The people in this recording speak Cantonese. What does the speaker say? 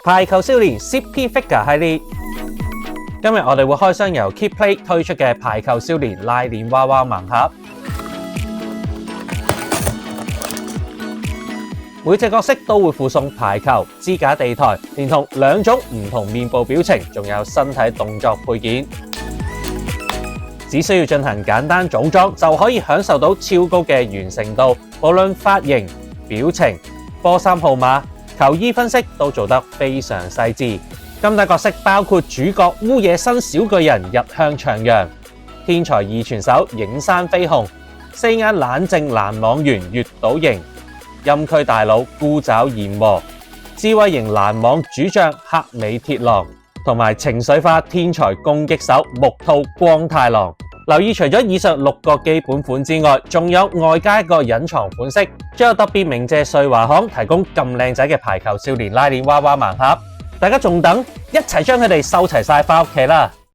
排球少年 CP Figure 系列。今日我哋會開箱由 KeepPlay 推出嘅排球少年拉鏈娃娃盲盒。每隻角色都會附送排球、支架地台，連同2種唔同面部表情，仲有身體動作配件。只需要進行簡單組裝，就可以享受到超高嘅完成度。無論髮型、表情、波衫號碼、球衣分析都做得非常細緻。金帶角色包括主角烏野新小巨人日向翔陽、天才二傳手影山飛雄、4眼冷靜攔網員月島螢、陰區大佬孤爪炎和、智慧型攔網主將黑尾鐵郎，同埋情緒化天才攻擊手木兔光太郎。留意除咗以上6個基本款之外，仲有外加一個隱藏款式。最後特別鳴謝瑞華行提供咁靚仔嘅排球少年拉鏈娃娃盲盒，大家仲等？一齊將佢哋收齊晒返屋企啦！